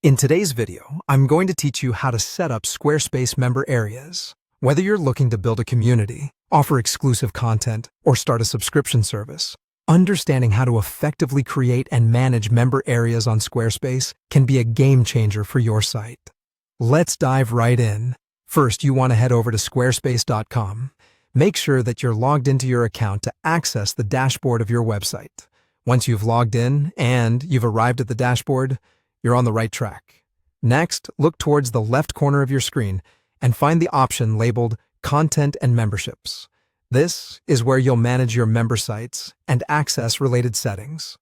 In today's video, I'm going to teach you how to set up Squarespace member areas. Whether you're looking to build a community, offer exclusive content, or start a subscription service, understanding how to effectively create and manage member areas on Squarespace can be a game changer for your site. Let's dive right in. First, you want to head over to squarespace.com. Make sure that you're logged into your account to access the dashboard of your website. Once you've logged in and you've arrived at the dashboard, you're on the right track. Next, look towards the left corner of your screen and find the option labeled Content and Memberships. This is where you'll manage your member sites and access related settings.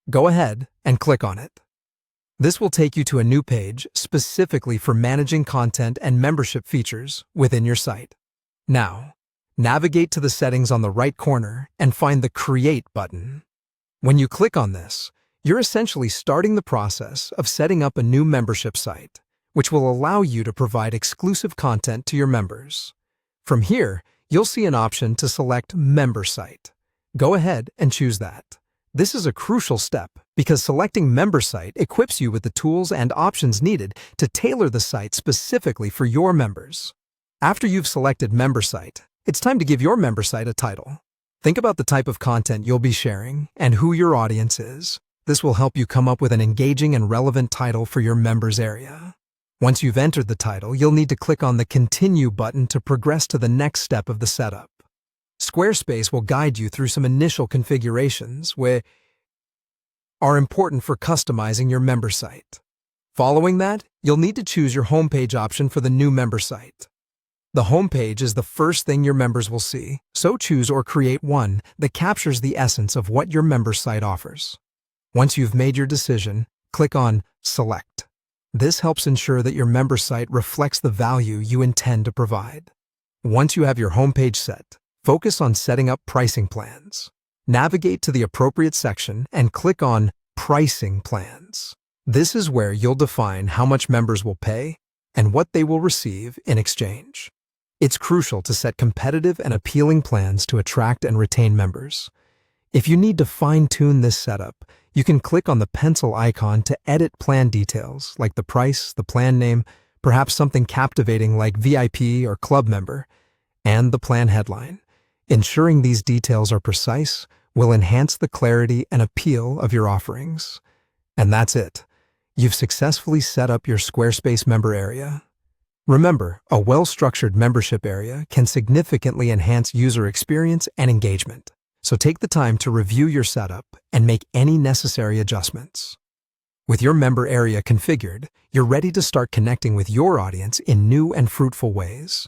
Go ahead and click on it. This will take you to a new page specifically for managing content and membership features within your site. Now, navigate to the settings on the right corner and find the Create button. When you click on this, you're essentially starting the process of setting up a new membership site, which will allow you to provide exclusive content to your members. From here, you'll see an option to select Member Site. Go ahead and choose that. This is a crucial step because selecting Member Site equips you with the tools and options needed to tailor the site specifically for your members. After you've selected Member Site, it's time to give your member site a title. Think about the type of content you'll be sharing and who your audience is. This will help you come up with an engaging and relevant title for your members area. Once you've entered the title, you'll need to click on the Continue button to progress to the next step of the setup. Squarespace will guide you through some initial configurations which are important for customizing your member site. Following that, you'll need to choose your homepage option for the new member site. The homepage is the first thing your members will see, so choose or create one that captures the essence of what your member site offers. Once you've made your decision, click on Select. This helps ensure that your member site reflects the value you intend to provide. Once you have your homepage set, focus on setting up pricing plans. Navigate to the appropriate section and click on Pricing Plans. This is where you'll define how much members will pay and what they will receive in exchange. It's crucial to set competitive and appealing plans to attract and retain members. If you need to fine-tune this setup, you can click on the pencil icon to edit plan details like the price, the plan name, perhaps something captivating like VIP or club member, and the plan headline. Ensuring these details are precise will enhance the clarity and appeal of your offerings. And that's it. You've successfully set up your Squarespace member area. Remember, a well-structured membership area can significantly enhance user experience and engagement. So take the time to review your setup and make any necessary adjustments. With your member area configured, you're ready to start connecting with your audience in new and fruitful ways.